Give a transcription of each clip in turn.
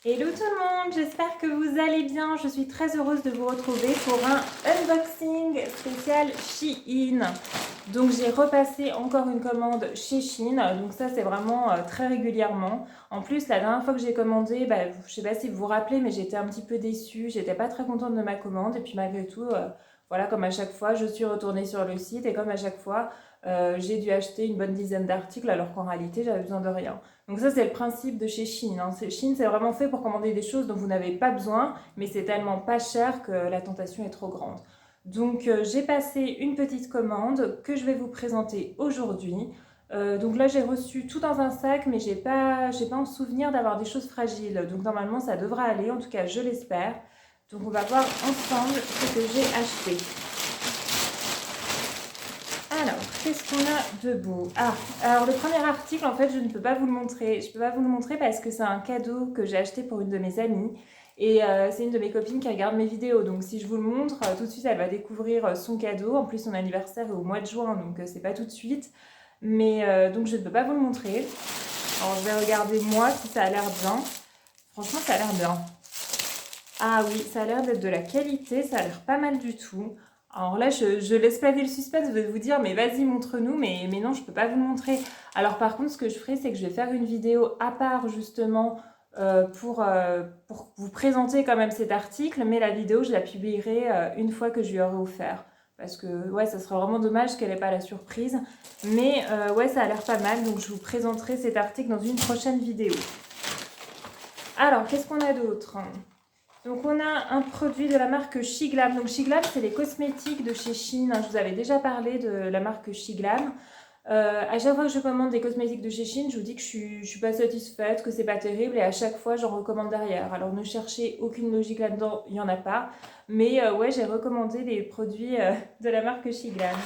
Hello tout le monde, j'espère que vous allez bien. Je suis très heureuse de vous retrouver pour un unboxing spécial Shein. Donc j'ai repassé encore une commande chez Shein, donc ça c'est vraiment très régulièrement. En plus la dernière fois que j'ai commandé, je sais pas si vous vous rappelez, mais j'étais un petit peu déçue, j'étais pas très contente de ma commande et puis malgré tout, voilà, comme à chaque fois, je suis retournée sur le site et comme à chaque fois, j'ai dû acheter une bonne dizaine d'articles alors qu'en réalité j'avais besoin de rien. Donc ça c'est le principe de chez Shein, hein. Shein c'est vraiment fait pour commander des choses dont vous n'avez pas besoin, mais c'est tellement pas cher que la tentation est trop grande. Donc j'ai passé une petite commande que je vais vous présenter aujourd'hui. Donc là j'ai reçu tout dans un sac, mais j'ai pas en souvenir d'avoir des choses fragiles. Donc normalement ça devra aller, en tout cas je l'espère. Donc on va voir ensemble ce que j'ai acheté. Alors, qu'est-ce qu'on a de beau? Ah, alors le premier article, en fait, je ne peux pas vous le montrer. Je peux pas vous le montrer parce que c'est un cadeau que j'ai acheté pour une de mes amies. Et c'est une de mes copines qui regarde mes vidéos. Donc si je vous le montre, tout de suite, elle va découvrir son cadeau. En plus, son anniversaire est au mois de juin, donc c'est pas tout de suite. Mais donc je ne peux pas vous le montrer. Alors je vais regarder moi si ça a l'air bien. Franchement, ça a l'air bien. Ah oui, ça a l'air d'être de la qualité, ça a l'air pas mal du tout. Alors là, je laisse planer le suspense de vous dire, mais vas-y, montre-nous, mais non, je peux pas vous le montrer. Alors par contre, ce que je ferai, c'est que je vais faire une vidéo à part, justement, pour vous présenter quand même cet article, mais la vidéo, je la publierai une fois que je lui aurai offert. Parce que, ouais, ça serait vraiment dommage qu'elle n'ait pas la surprise. Mais, ouais, ça a l'air pas mal, donc je vous présenterai cet article dans une prochaine vidéo. Alors, qu'est-ce qu'on a d'autre? Donc on a un produit de la marque Shiglam. Donc Shiglam, c'est les cosmétiques de chez Shein. Je vous avais déjà parlé de la marque Shiglam. À chaque fois que je commande des cosmétiques de chez Shein, je vous dis que je suis pas satisfaite, que c'est pas terrible, et à chaque fois j'en recommande derrière. Alors ne cherchez aucune logique là-dedans, il y en a pas. Mais ouais, j'ai recommandé les produits de la marque Shiglam.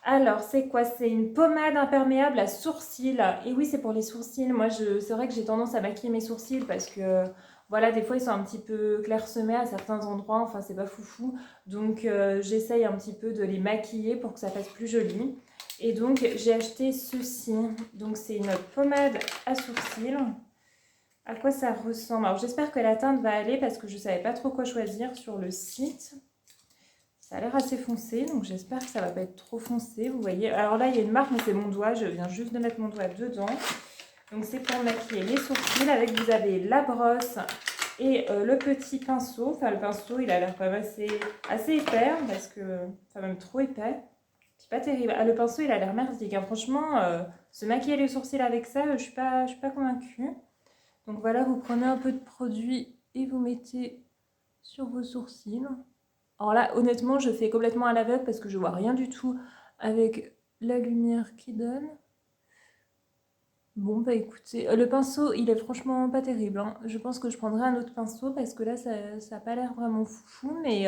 Alors, c'est quoi? C'est une pommade imperméable à sourcils. Et oui, c'est pour les sourcils. Moi, c'est vrai que j'ai tendance à maquiller mes sourcils parce que, voilà, des fois, ils sont un petit peu clairsemés à certains endroits. Enfin, c'est pas foufou. Donc, j'essaye un petit peu de les maquiller pour que ça fasse plus joli. Et donc, j'ai acheté ceci. Donc, c'est une pommade à sourcils. À quoi ça ressemble? Alors, j'espère que la teinte va aller parce que je savais pas trop quoi choisir sur le site. Ça a l'air assez foncé, donc j'espère que ça va pas être trop foncé, vous voyez. Alors là, il y a une marque, mais c'est mon doigt, je viens juste de mettre mon doigt dedans. Donc c'est pour maquiller les sourcils, avec vous avez la brosse et le petit pinceau. Enfin, le pinceau, il a l'air quand même assez épais, parce que, enfin même trop épais. C'est pas terrible. Ah, le pinceau, il a l'air merdique, hein. Franchement, se maquiller les sourcils avec ça, je suis pas convaincue. Donc voilà, vous prenez un peu de produit et vous mettez sur vos sourcils. Alors là, honnêtement, je fais complètement à l'aveugle parce que je vois rien du tout avec la lumière qui donne. Bon, bah écoutez, le pinceau, il est franchement pas terrible, hein. Je pense que je prendrai un autre pinceau parce que là, ça a pas l'air vraiment foufou. Mais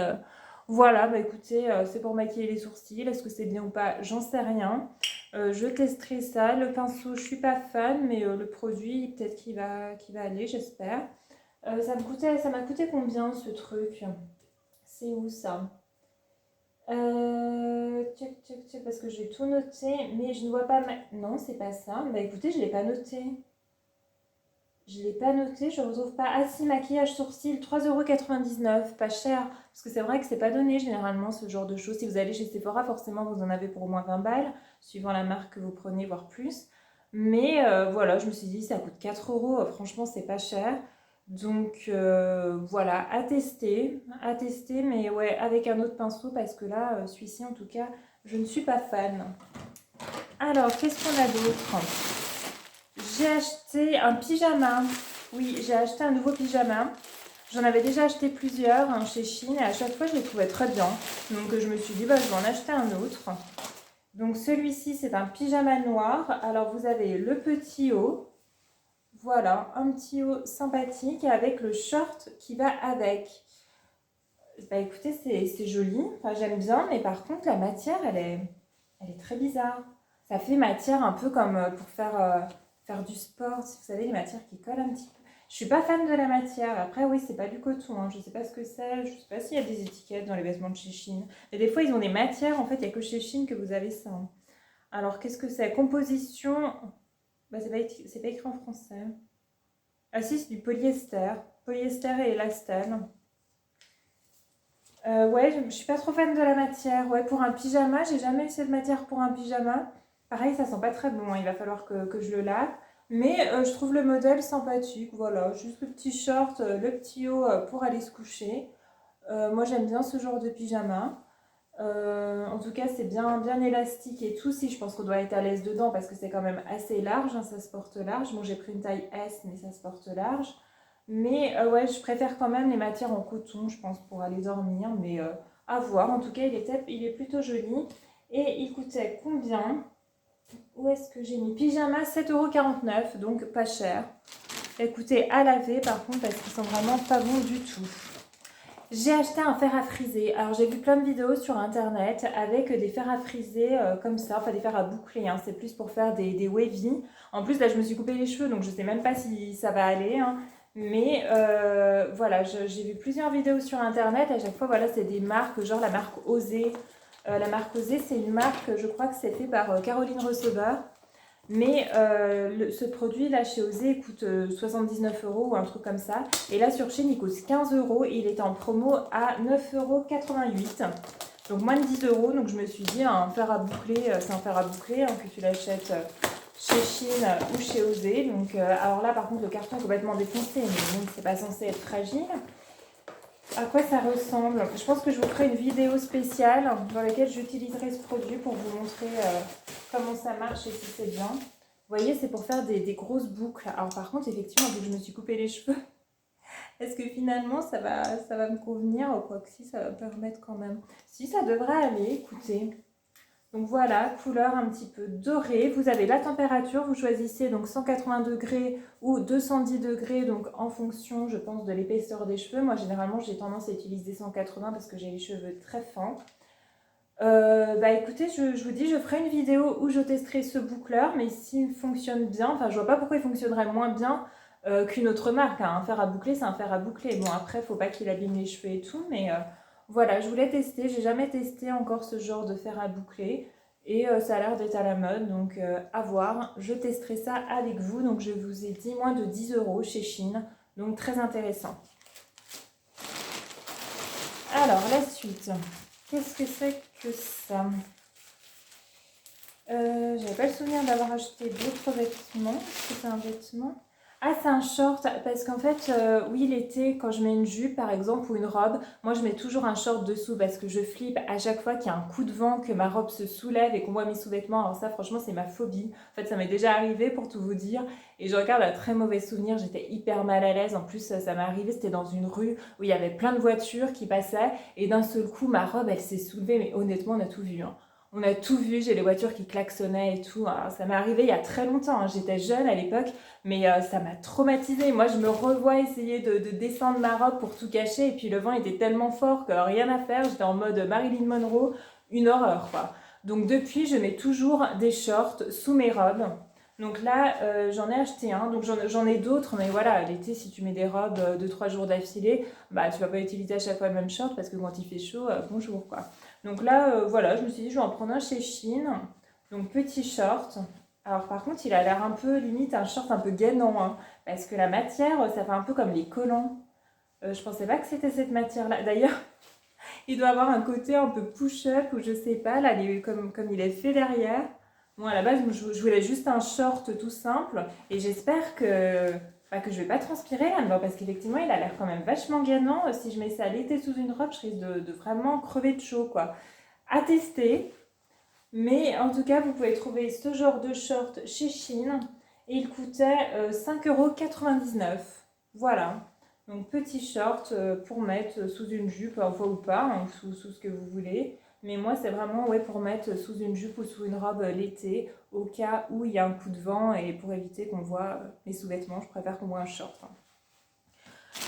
voilà, bah écoutez, c'est pour maquiller les sourcils. Est-ce que c'est bien ou pas? J'en sais rien. Je testerai ça. Le pinceau, je suis pas fan, mais le produit, peut-être qu'il va aller, j'espère. Ça m'a coûté combien ce truc? C'est où ça? Tchac, tchac, tchac, parce que j'ai tout noté, mais je ne vois pas ma... Non, c'est pas ça. Bah écoutez, je ne l'ai pas noté. Je ne l'ai pas noté, je ne retrouve pas. Ah si, maquillage sourcil, 3,99 €, pas cher. Parce que c'est vrai que c'est pas donné généralement ce genre de choses. Si vous allez chez Sephora, forcément vous en avez pour au moins 20 balles, suivant la marque que vous prenez, voire plus. Mais voilà, je me suis dit, ça coûte 4 euros, franchement, c'est pas cher. Donc voilà, à tester, mais ouais, avec un autre pinceau, parce que là, celui-ci en tout cas, je ne suis pas fan. Alors, qu'est-ce qu'on a d'autre? J'ai acheté un pyjama. Oui, j'ai acheté un nouveau pyjama. J'en avais déjà acheté plusieurs, hein, chez Shein, et à chaque fois je les trouvais très bien. Donc je me suis dit, bah, je vais en acheter un autre. Donc celui-ci, c'est un pyjama noir. Alors vous avez le petit haut. Voilà, un petit haut sympathique avec le short qui va avec. Bah écoutez, c'est joli. Enfin, j'aime bien, mais par contre, la matière, elle est très bizarre. Ça fait matière un peu comme pour faire du sport. Si vous savez, les matières qui collent un petit peu. Je suis pas fan de la matière. Après, oui, c'est pas du coton, hein. Je sais pas ce que c'est. Je sais pas s'il y a des étiquettes dans les vêtements de chez Shein. Mais des fois, ils ont des matières. En fait, il n'y a que chez Shein que vous avez ça, hein. Alors, qu'est-ce que c'est? Composition. Bah, c'est pas écrit en français. Ah si, c'est du polyester. Polyester et élastane. Ouais, je suis pas trop fan de la matière. Ouais, pour un pyjama, j'ai jamais eu cette matière pour un pyjama. Pareil, ça sent pas très bon, hein, il va falloir que je le lave. Mais je trouve le modèle sympathique. Voilà, juste le petit short, le petit haut pour aller se coucher. Moi, j'aime bien ce genre de pyjama. En tout cas, c'est bien élastique et tout. Si, je pense qu'on doit être à l'aise dedans parce que c'est quand même assez large, hein, ça se porte large. Bon, j'ai pris une taille S, mais ça se porte large. Mais ouais, je préfère quand même les matières en coton, je pense, pour aller dormir. Mais à voir. En tout cas, il est plutôt joli. Et il coûtait combien? Où est-ce que j'ai mis? Pyjama 7,49 €, donc pas cher. Écoutez, à laver par contre, parce qu'ils sont vraiment pas bons du tout. J'ai acheté un fer à friser. Alors j'ai vu plein de vidéos sur internet avec des fers à friser comme ça, enfin des fers à boucler, hein. C'est plus pour faire des wavy. En plus là je me suis coupé les cheveux donc je sais même pas si ça va aller, hein. Mais voilà, j'ai vu plusieurs vidéos sur internet. À chaque fois voilà c'est des marques, genre la marque Osée. La marque Osée c'est une marque, je crois que c'est fait par Caroline Receveur. Mais ce produit là chez Osée coûte 79 € ou un truc comme ça. Et là sur Shein il coûte 15 € et il est en promo à 9,88 €. Donc moins de 10 €. Donc je me suis dit un fer à boucler, c'est un fer à boucler, hein, que tu l'achètes chez Shein ou chez Osée. Donc alors là par contre le carton est complètement défoncé, mais bon, c'est pas censé être fragile. À quoi ça ressemble? Je pense que je vous ferai une vidéo spéciale dans laquelle j'utiliserai ce produit pour vous montrer comment ça marche et si c'est bien. Vous voyez, c'est pour faire des grosses boucles. Alors par contre, effectivement, vu que je me suis coupé les cheveux, est-ce que finalement ça va me convenir? Ou quoi que si, ça va me permettre quand même. Si, ça devrait aller, écoutez. Donc voilà, couleur un petit peu dorée. Vous avez la température, vous choisissez donc 180 degrés ou 210 degrés, donc en fonction, je pense, de l'épaisseur des cheveux. Moi, généralement, j'ai tendance à utiliser 180 parce que j'ai les cheveux très fins. Bah écoutez, je vous dis, je ferai une vidéo où je testerai ce boucleur, mais s'il fonctionne bien, enfin, je vois pas pourquoi il fonctionnerait moins bien qu'une autre marque, hein. Un fer à boucler, c'est un fer à boucler. Bon, après, faut pas qu'il abîme les cheveux et tout, mais voilà, je voulais tester. J'ai jamais testé encore ce genre de fer à boucler et ça a l'air d'être à la mode, donc à voir. Je testerai ça avec vous. Donc, je vous ai dit moins de 10 € chez Shein, donc très intéressant. Alors, la suite. Qu'est-ce que c'est que ça? J'avais pas le souvenir d'avoir acheté d'autres vêtements. Est-ce que c'est un vêtement? Ah, c'est un short, parce qu'en fait, oui, l'été, quand je mets une jupe, par exemple, ou une robe, moi, je mets toujours un short dessous, parce que je flippe à chaque fois qu'il y a un coup de vent, que ma robe se soulève et qu'on voit mes sous-vêtements. Alors ça, franchement, c'est ma phobie. En fait, ça m'est déjà arrivé, pour tout vous dire, et je regarde un très mauvais souvenir, j'étais hyper mal à l'aise. En plus, ça m'est arrivé, c'était dans une rue où il y avait plein de voitures qui passaient, et d'un seul coup, ma robe, elle s'est soulevée, mais honnêtement, on a tout vu, hein. On a tout vu, j'ai les voitures qui klaxonnaient et tout. Alors, ça m'est arrivé il y a très longtemps, hein. J'étais jeune à l'époque, mais ça m'a traumatisée. Moi, je me revois essayer de descendre ma robe pour tout cacher. Et puis le vent était tellement fort que rien à faire. J'étais en mode Marilyn Monroe, une horreur, quoi. Donc depuis, je mets toujours des shorts sous mes robes. Donc là, j'en ai acheté un. Donc j'en ai d'autres, mais voilà, l'été, si tu mets des robes de 3 jours d'affilée, bah tu vas pas utiliser à chaque fois le même short parce que quand il fait chaud, bonjour, quoi. Donc là, voilà, je me suis dit, je vais en prendre un chez Shein. Donc petit short. Alors par contre, il a l'air un peu limite un short un peu gainant, hein, parce que la matière, ça fait un peu comme les collants. Je pensais pas que c'était cette matière-là. D'ailleurs, il doit avoir un côté un peu push-up ou je sais pas, là, comme il est fait derrière. Bon, à la base, je voulais juste un short tout simple et j'espère que je vais pas transpirer là-dedans parce qu'effectivement, il a l'air quand même vachement gainant. Si je mets ça l'été sous une robe, je risque de vraiment crever de chaud, quoi. À tester. Mais en tout cas, vous pouvez trouver ce genre de short chez Shein et il coûtait 5,99 €. Voilà. Donc petit short pour mettre sous une jupe, enfin ou pas, hein, sous ce que vous voulez. Mais moi, c'est vraiment ouais, pour mettre sous une jupe ou sous une robe l'été, au cas où il y a un coup de vent et pour éviter qu'on voit mes sous-vêtements, je préfère qu'on voit un short, hein.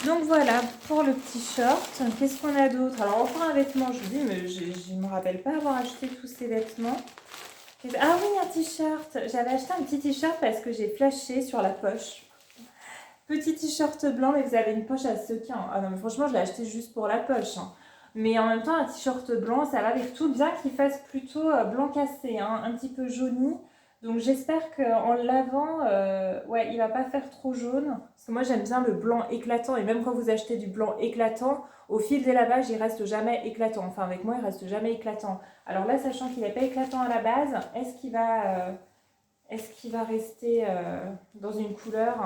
Donc voilà pour le petit short. Qu'est-ce qu'on a d'autre? Alors encore un vêtement, je vous dis, mais je ne me rappelle pas avoir acheté tous ces vêtements. Ah oui, un t-shirt. J'avais acheté un petit t-shirt parce que j'ai flashé sur la poche. Petit t-shirt blanc, mais vous avez une poche à sequins. Ah non, mais franchement, je l'ai acheté juste pour la poche, hein. Mais en même temps, un t-shirt blanc, ça va avec tout, bien qu'il fasse plutôt blanc cassé, hein, un petit peu jauni. Donc j'espère qu'en le lavant, ouais, il va pas faire trop jaune. Parce que moi j'aime bien le blanc éclatant. Et même quand vous achetez du blanc éclatant, au fil des lavages, il reste jamais éclatant. Enfin avec moi, il reste jamais éclatant. Alors là, sachant qu'il n'est pas éclatant à la base, est-ce qu'il va rester dans une couleur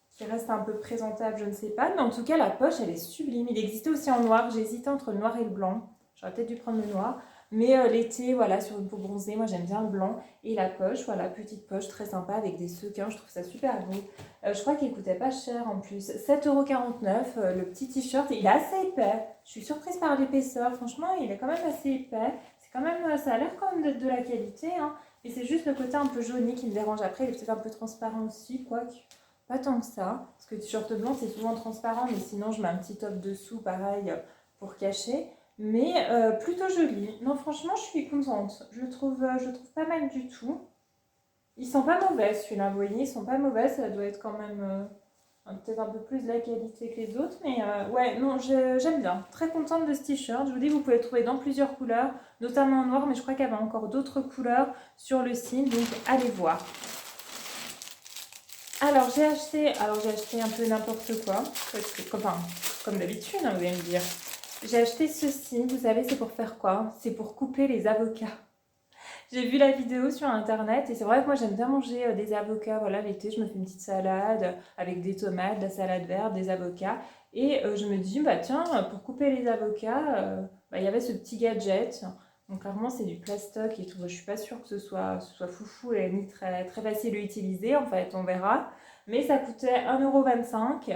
qui reste un peu présentable? Je ne sais pas. Mais en tout cas, la poche, elle est sublime. Il existait aussi en noir. J'hésitais entre le noir et le blanc. J'aurais peut-être dû prendre le noir. Mais l'été, voilà, sur une peau bronzée, moi j'aime bien le blanc. Et la poche, voilà, petite poche très sympa avec des sequins, je trouve ça super beau. Je crois qu'il coûtait pas cher en plus. 7,49 €, le petit t-shirt, il est assez épais. Je suis surprise par l'épaisseur, franchement, il est quand même assez épais. C'est quand même, ça a l'air quand même de la qualité, hein. Et c'est juste le côté un peu jauni qui me dérange. Après, il est peut-être un peu transparent aussi, quoique pas tant que ça. Parce que le t-shirt blanc, c'est souvent transparent, mais sinon je mets un petit top dessous, pareil, pour cacher. Mais plutôt joli. Non, franchement, je suis contente. Je le trouve pas mal du tout. Ils sont pas mauvais, celui-là, vous voyez, ils sont pas mauvais. Ça doit être quand même peut-être un peu plus de la qualité que les autres. Mais ouais, non, j'aime bien. Très contente de ce t-shirt. Je vous dis, vous pouvez le trouver dans plusieurs couleurs, notamment en noir, mais je crois qu'il y avait encore d'autres couleurs sur le site. Donc, allez voir. Alors, j'ai acheté un peu n'importe quoi. Parce que, enfin, comme d'habitude, hein, vous allez me dire. J'ai acheté ceci, vous savez, c'est pour faire quoi? C'est pour couper les avocats. J'ai vu la vidéo sur internet et c'est vrai que moi j'aime bien manger des avocats. Voilà, l'été, je me fais une petite salade avec des tomates, de la salade verte, des avocats. Et je me dis, bah tiens, pour couper les avocats, bah, il y avait ce petit gadget. Donc clairement, c'est du plastoc et tout. Je suis pas sûre que ce soit foufou et ni très, très facile à utiliser. En fait, on verra. Mais ça coûtait 1,25 €.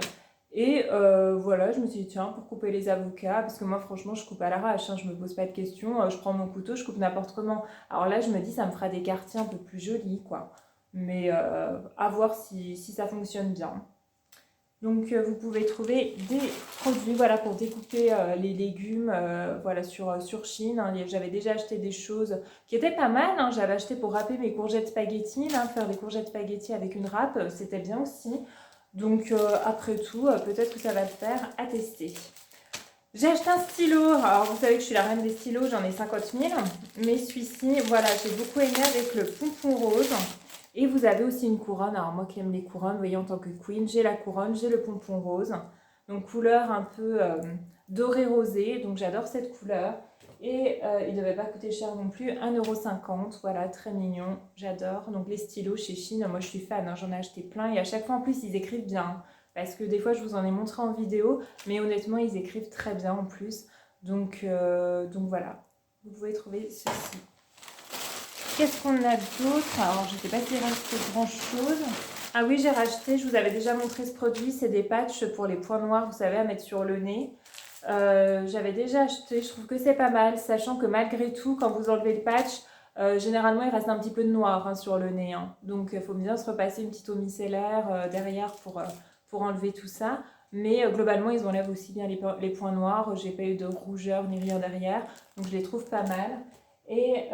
Et voilà, je me suis dit, tiens, pour couper les avocats, parce que moi, franchement, je coupe à l'arrache, hein, je me pose pas de questions, je prends mon couteau, je coupe n'importe comment. Alors là, je me dis, ça me fera des quartiers un peu plus jolis, quoi. Mais à voir si ça fonctionne bien. Donc, vous pouvez trouver des produits, voilà, pour découper les légumes, voilà, sur Chine, hein. J'avais déjà acheté des choses qui étaient pas mal, hein. J'avais acheté pour râper mes courgettes spaghetti, là, faire des courgettes spaghetti avec une râpe, c'était bien aussi. Donc après tout, peut-être que ça va le faire à tester. J'ai acheté un stylo. Alors vous savez que je suis la reine des stylos, j'en ai 50 000. Mais celui-ci, voilà, j'ai beaucoup aimé avec le pompon rose. Et vous avez aussi une couronne. Alors moi qui aime les couronnes, vous voyez, en tant que queen, j'ai la couronne, j'ai le pompon rose. Donc couleur un peu doré rosé. Donc j'adore cette couleur. Et il ne devait pas coûter cher non plus, 1,50 €. Voilà, très mignon, j'adore. Donc les stylos chez Chine, moi je suis fan, hein, j'en ai acheté plein. Et à chaque fois en plus, ils écrivent bien. Parce que des fois, je vous en ai montré en vidéo. Mais honnêtement, ils écrivent très bien en plus. Donc voilà, vous pouvez trouver ceci. Qu'est-ce qu'on a d'autre? Alors, je ne sais pas s'il reste grand-chose. Ah oui, j'ai racheté, je vous avais déjà montré ce produit. C'est des patchs pour les points noirs, vous savez, à mettre sur le nez. J'avais déjà acheté, je trouve que c'est pas mal, sachant que malgré tout, quand vous enlevez le patch, généralement il reste un petit peu de noir, hein, sur le nez, hein. Donc il faut bien se repasser une petite eau micellaire derrière pour enlever tout ça. Mais globalement, ils enlèvent aussi bien les points noirs. J'ai pas eu de rougeur ni rien derrière, donc je les trouve pas mal. Et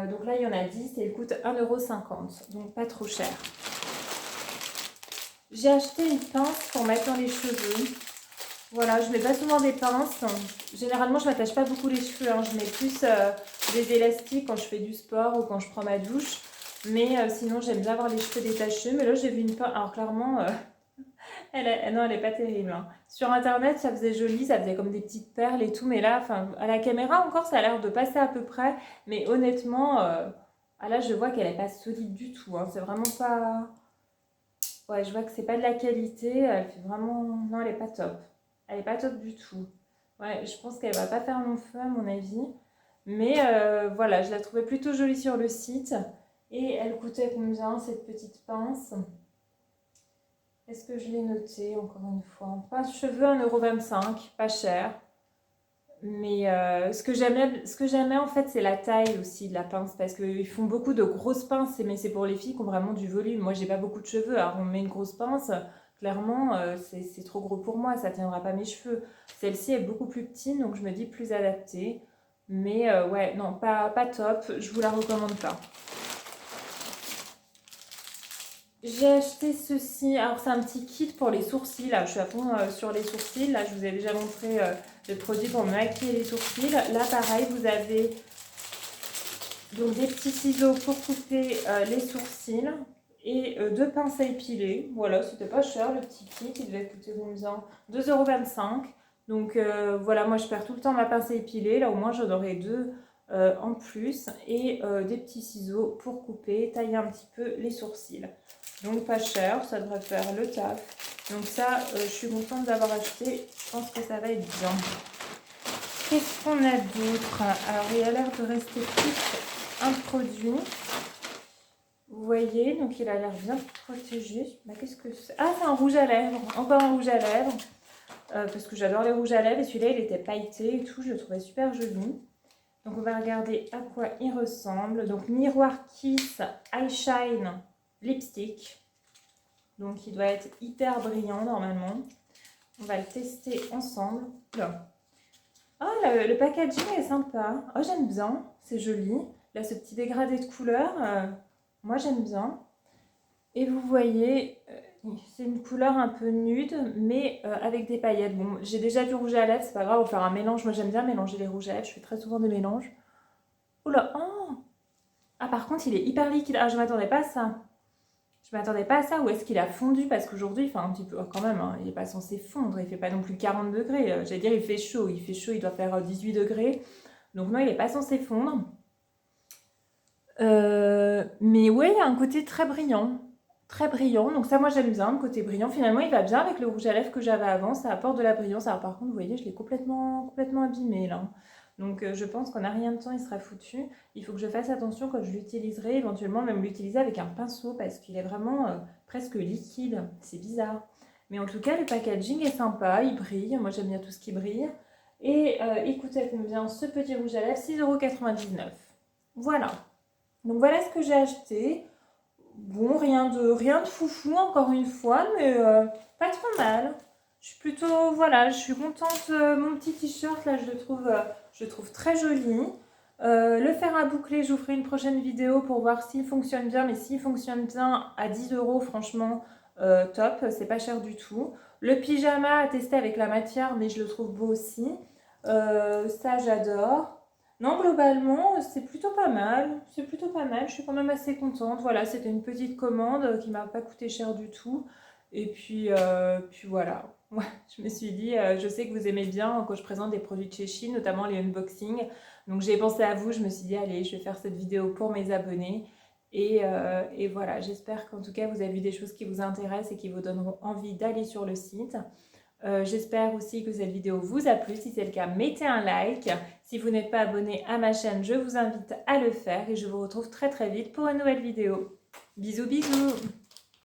donc là, il y en a 10 et ils coûtent 1,50 €, donc pas trop cher. J'ai acheté une pince pour mettre dans les cheveux. Voilà, je mets pas souvent des pinces. Généralement, je m'attache pas beaucoup les cheveux, hein. Je mets plus des élastiques quand je fais du sport ou quand je prends ma douche. Mais sinon, j'aime bien avoir les cheveux détachés. Mais là, j'ai vu une pince. Alors clairement, non, elle est pas terrible, hein. Sur internet, ça faisait joli, ça faisait comme des petites perles et tout. Mais là, enfin, à la caméra encore, ça a l'air de passer à peu près. Mais honnêtement, là, je vois qu'elle est pas solide du tout, hein. C'est vraiment pas. Ouais, je vois que c'est pas de la qualité. Elle fait vraiment. Non, elle est pas top. Elle est pas top du tout. Ouais, je pense qu'elle va pas faire long feu à mon avis. Mais voilà, je la trouvais plutôt jolie sur le site. Et elle coûtait combien cette petite pince? Est-ce que je l'ai noté encore une fois? Pince cheveux 1,25 €, pas cher. Mais ce que j'aimais en fait, c'est la taille aussi de la pince. Parce qu'ils font beaucoup de grosses pinces, mais c'est pour les filles qui ont vraiment du volume. Moi, j'ai pas beaucoup de cheveux. Alors, on met une grosse pince, clairement, c'est trop gros pour moi. Ça tiendra pas mes cheveux. Celle-ci est beaucoup plus petite, donc je me dis plus adaptée. Mais ouais, non, pas top. Je vous la recommande pas. J'ai acheté ceci. Alors, c'est un petit kit pour les sourcils. Là, je suis à fond sur les sourcils. Là, je vous ai déjà montré le produit pour maquiller les sourcils. Là, pareil, vous avez Donc des petits ciseaux pour couper les sourcils et 2 pinces à épiler. Voilà, c'était pas cher le petit kit, il devait coûter combien? 2,25 €. Donc voilà, moi je perds tout le temps ma pince à épiler, là au moins j'en aurai 2 en plus. Et des petits ciseaux pour couper, tailler un petit peu les sourcils. Donc pas cher, ça devrait faire le taf. Donc ça, je suis contente d'avoir acheté, je pense que ça va être bien. Qu'est-ce qu'on a d'autre? Alors il a l'air de rester plus un produit. Vous voyez, donc il a l'air bien protégé. Bah, qu'est-ce que c'est? Ah, c'est un rouge à lèvres. Encore un rouge à lèvres. Parce que j'adore les rouges à lèvres. Et celui-là, il était pailleté et tout. Je le trouvais super joli. Donc on va regarder à quoi il ressemble. Donc Miroir Kiss Eye Shine Lipstick. Donc il doit être hyper brillant normalement. On va le tester ensemble. Là. Oh, le packaging est sympa. Oh, j'aime bien. C'est joli. Là, ce petit dégradé de couleur, moi j'aime bien. Et vous voyez, c'est une couleur un peu nude, mais avec des paillettes. Bon, j'ai déjà du rouge à lèvres, c'est pas grave, on va faire un mélange. Moi j'aime bien mélanger les rouges à lèvres, je fais très souvent des mélanges. Oula, oh! Ah, par contre, il est hyper liquide. Ah, je m'attendais pas à ça. Je m'attendais pas à ça. Ou est-ce qu'il a fondu? Parce qu'aujourd'hui, il fait un petit peu... Oh, quand même, hein, il n'est pas censé fondre. Il fait pas non plus 40 degrés. J'allais dire, il fait chaud. Il fait chaud, il doit faire 18 degrés. Donc non, il n'est pas censé fondre. Mais ouais, il y a un côté très brillant. Très brillant. Donc ça, moi, j'aime bien le côté brillant. Finalement, il va bien avec le rouge à lèvres que j'avais avant. Ça apporte de la brillance. Alors par contre, vous voyez, je l'ai complètement abîmé là. Donc je pense qu'en a rien de temps, il sera foutu. Il faut que je fasse attention quand je l'utiliserai. Éventuellement, même l'utiliser avec un pinceau parce qu'il est vraiment presque liquide. C'est bizarre. Mais en tout cas, le packaging est sympa. Il brille. Moi, j'aime bien tout ce qui brille. Et il coûtait combien ce petit rouge à lèvres? 6,99 €. Voilà. Donc voilà ce que j'ai acheté. Bon, rien de foufou encore une fois, mais pas trop mal. Je suis plutôt, voilà, je suis contente. Mon petit t-shirt là, je le trouve très joli. Le fer à boucler, je vous ferai une prochaine vidéo pour voir s'il fonctionne bien. Mais s'il fonctionne bien à 10 €, franchement, top, c'est pas cher du tout. Le pyjama à tester avec la matière, mais je le trouve beau aussi. Ça, j'adore. Non, globalement, c'est plutôt pas mal. C'est plutôt pas mal. Je suis quand même assez contente. Voilà, c'était une petite commande qui m'a pas coûté cher du tout. Et puis voilà. Ouais, je me suis dit, je sais que vous aimez bien quand je présente des produits de chez Shein, notamment les unboxings. Donc j'ai pensé à vous. Je me suis dit, allez, je vais faire cette vidéo pour mes abonnés. Et voilà, j'espère qu'en tout cas, vous avez vu des choses qui vous intéressent et qui vous donneront envie d'aller sur le site. J'espère aussi que cette vidéo vous a plu. Si c'est le cas, mettez un like. Si vous n'êtes pas abonné à ma chaîne, je vous invite à le faire et je vous retrouve très vite pour une nouvelle vidéo. Bisous bisous!